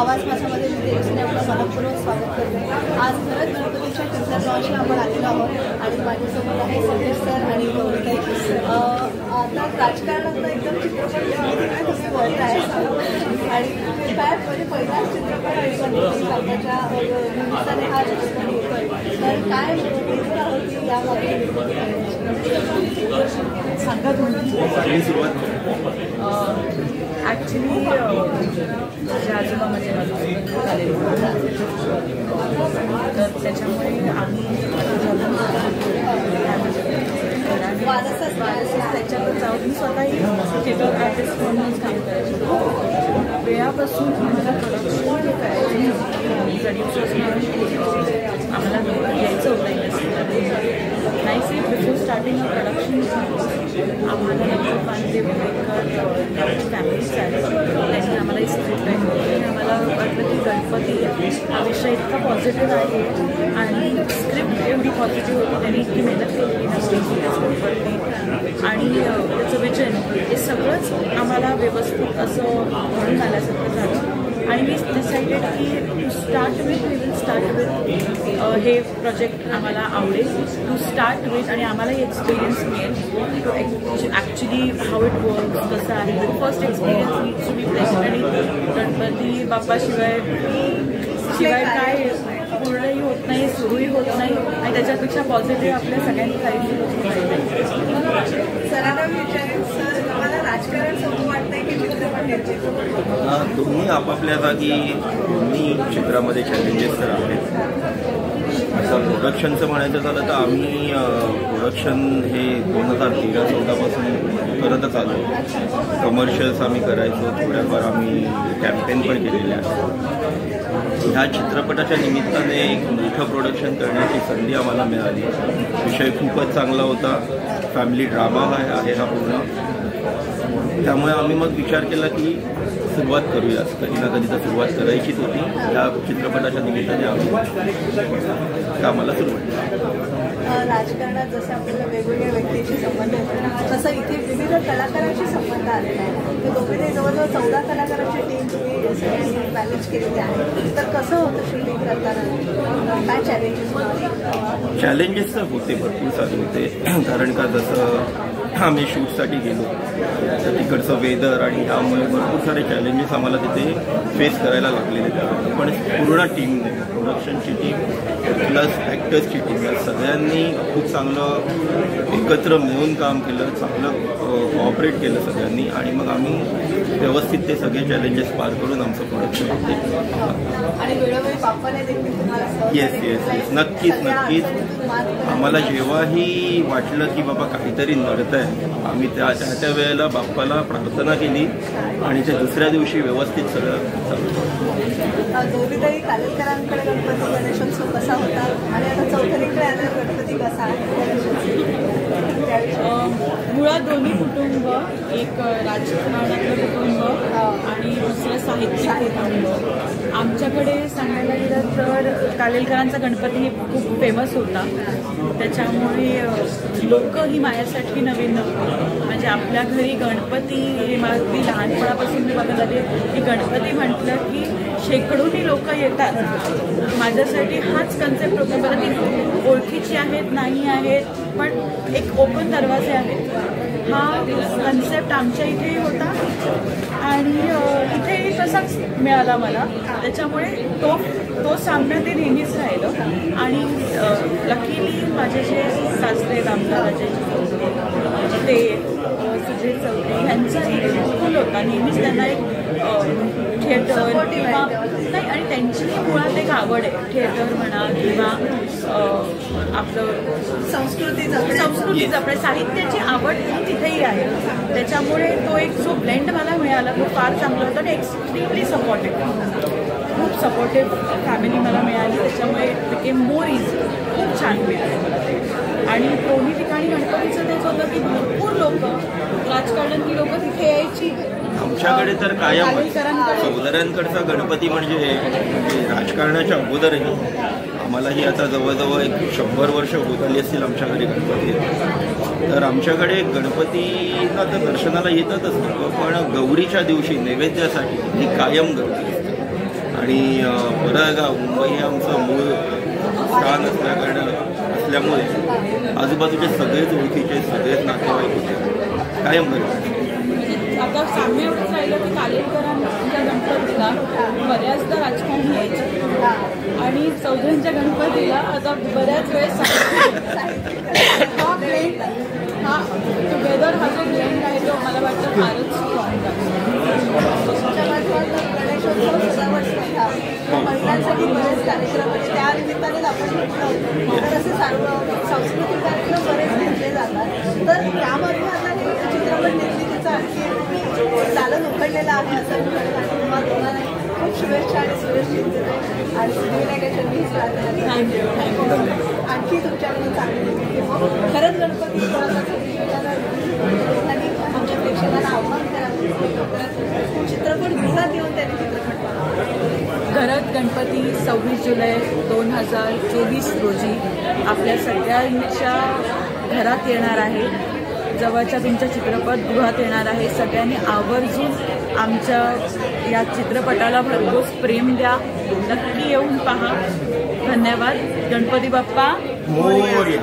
आवाज माझ्यामध्ये मी आपलं मनपूर्वक स्वागत करते. आज खरंच गणपतीच्या टीझर लॉन्चला आपण आलेलो आहोत आणि माझ्यासोबत आहे सतीश सर आणि गौरीताई. आता राजकारणात एकदम चित्रपट तुम्ही बोलताय आणि काय म्हणजे पहिलाच चित्रपट आणि स्वतःच्या निमित्ताने हा चित्रपट येतोय, तर काय होती यामध्ये सांगा तुम्ही सुरुवात. ॲक्च्युली माझे आजोबा माझे झालेले तर त्याच्यामुळे आम्ही त्याच्यावर जाऊन मी स्वतःही थिएटर आर्टिस्ट म्हणूनच काम करायचं. वेळापासून आम्हाला प्रोडक्शन जे करायचं प्रोड्युसर्स आम्हाला यायचं होतं इंडस्ट्रीमध्ये. नाही see before starting of production आम्हाला पांडे फॅमिलीज आहेत त्यांनी आम्हाला स्क्रिप्ट आहे. आम्हाला वाटलं की गणपती हा विषय इतका पॉझिटिव्ह आहे आणि स्क्रिप्ट एवढी पॉझिटिव्ह होती, त्यांनी इतकी मेहनत केली स्क्रिप्टवरती आणि त्याचं विजन हे सगळंच आम्हाला व्यवस्थित असं म्हणून आल्यासारखं झालं. आणि मी डिसाइडेड की to start with we will start with हे प्रोजेक्ट आम्हाला आवडेल टू स्टार्ट विथ आणि आम्हालाही एक्सपिरियन्स मिळेल to actually how it works कसं आहे. First experience needs to be present आणि गणपती बाप्पाशिवाय काय पूर्णही होत नाही, सुरूही होत नाही आणि त्याच्यापेक्षा पॉझिटिव्ह आपल्या सगळ्यांनी काही सरांना विचारेल सर मला राजकारण समोर वाटतंय की चित्रपट दोन्ही आपापल्या जागी दोन्ही चित्रामध्ये चॅलेंजेस तर आहेत. असं प्रोडक्शनचं म्हणायचं झालं तर आम्ही प्रोडक्शन हे 2013-14 पासून करतच आलो. कमर्शियल्स आम्ही करायचो, थोड्याफार आम्ही कॅम्पेन पण केलेले आहेत. ह्या चित्रपटाच्या निमित्ताने एक मोठं प्रोडक्शन करण्याची संधी आम्हाला मिळाली. विषय खूपच चांगला होता, फॅमिली ड्रामा आहे हा पूर्ण. त्यामुळे आम्ही मग विचार केला की सुरुवात करूया, कधी ना कधी तर सुरुवात करायचीच होती. या चित्रपटाच्या निमित्ताने आम्ही कामाला सुरुवात केली. राजकारणात जसं आपल्याला वेगवेगळ्या व्यक्तींशी संबंध येतो तसं इथे विविध कलाकारांशी संबंध आलेला आहे. तर दोघे जवळजवळ 14 कलाकारांची टीम तुम्ही मॅनेज केलेली आहे. तर कसं होतं शूटिंग करताना, काय चॅलेंजेस तर होते, भरपूर सारे होते. कारण का जसं आम्ही शूटसाठी गेलो तर तिकडचं वेदर आणि त्यामुळे भरपूर सारे चॅलेंजेस आम्हाला तिथे फेस करायला लागलेले. पण पूर्ण टीमने, प्रोडक्शनची टीम प्लस ॲक्टर्सची टीम या सगळ्यांनी खूप चांगलं एकत्र मिळून काम केलं, चांगलं कोऑपरेट केलं सगळ्यांनी आणि मग आम्ही व्यवस्थित ते सगळे चॅलेंजेस पार करून आमचं प्रोडक्शन होते. येस येस येस नक्कीच. आम्हाला जेव्हाही वाटलं की बाबा काहीतरी नडतं आहे, आम्ही त्या वेळेला बाप्पाला प्रार्थना केली आणि त्या दुसऱ्या दिवशी व्यवस्थित सगळं चालू. गौरीताई, कालेलकरांकडे गणपती गणेशोत्सव कसा होता आणि आता चौधरीकडे आलेला गणपती कसा आहे? मुळात दोन्ही कुटुंब, एक राजकारणातलं कुटुंब आणि दुसरं साहित्यिक कुटुंब. आमच्याकडे सांगायला गेलं तर कालेलकरांचा गणपती हे खूप फेमस होता, त्याच्यामुळे लोक ही माझ्यासाठी नवीन नव्हती. म्हणजे आपल्या घरी गणपती हे माझी लहानपणापासून मी बघत आले की गणपती म्हटलं की शेकडोनी लोक येतात. माझ्यासाठी हाच कन्सेप्ट होता. बरं ती ओळखीची आहेत नाही आहेत पण एक ओपन दरवाजे आहेत, हा कन्सेप्ट आमच्या इथेही होता आणि इथेही तसाच मिळाला मला. त्याच्यामुळे तो सामना ते नेहमीच राहिलं आणि लकीली माझे जे सासरे आमदाराचे ते सुधीर चौधरी यांचा एक स्कूल होता. नेहमीच त्यांना एक थिएटर किंवा नाही आणि त्यांची मुळात एक आवड आहे, थिएटर म्हणा किंवा आपलं संस्कृती जपणे, साहित्याची आवड तिथेही आहे. त्याच्यामुळे तो एक जो ब्लेंड मला मिळाला तो फार चांगला होता आणि एक्स्ट्रीमली सपोर्टिव्ह, खूप सपोर्टिव्ह फॅमिली मला मिळाली. त्याच्यामुळे इट बिकेम मोर इझी, खूप छान मिळाले मला ते. आणि दोन्ही ठिकाणी गणपतीचं तेच होतं की भरपूर लोक, राजकारणातली लोक तिथे यायची. आमच्याकडे तर कायम चौधऱ्यांकडचा गणपती म्हणजे राजकारणाच्या अगोदरही आम्हालाही आता जवळजवळ एक 100 वर्ष होत आली असतील आमच्या घरी गणपती. तर आमच्याकडे गणपतीला तर दर्शनाला येतातच लोक, पण गौरीच्या दिवशी नैवेद्यासाठी ही कायम गर्दी असते. आणि बरं का मुंबई हे आमचं मूळ स्थान असल्यामुळे आजूबाजूचे सगळेच ओळखीचे सगळेच नातेवाईक होते कायम घरी. आता साम्य एवढंच राहिलं की कालेकरांच्या गणपतीला बऱ्याचदा राजकारणी यायचे आणि चौधरींच्या गणपतीला आता बऱ्याच वेळेस हा टुगेदर हा जो ब्लेंड आहे तो मला वाटतं फारच स्ट्रॉंग गणेशोत्सव सजावट स्पर्धा महिलांसाठी बरेच कार्यक्रम म्हणजे त्या निमित्तानेच आपण घेतलं तर असे सांस्कृतिक कार्यक्रम बरेच घेतले जातात. तर त्यामध्ये आता हे चित्रपट निर्मितीचं आणखी चालन उघडलेलं आहे असं मी म्हणत आणि तुम्हाला खूप शुभेच्छा आणि सुरेश आणि आणखी तुमच्याकडून चांगली खरंच गणपती आणि आमच्या प्रेक्षकांना आव्हान करावं चित्रपटगृहात येऊन त्यांनी चित्रपट घरात गणपती 26 जुलै 2024 रोजी आपल्या सगळ्यांच्या घरात येणार आहे. जवळच्या तुमच्या चित्रपटगृहात येणार आहे. सगळ्यांनी आवर्जून आमच्या या चित्रपटाला भरघोस प्रेम द्या. नक्की येऊन पहा. धन्यवाद. गणपती बाप्पा मोरया.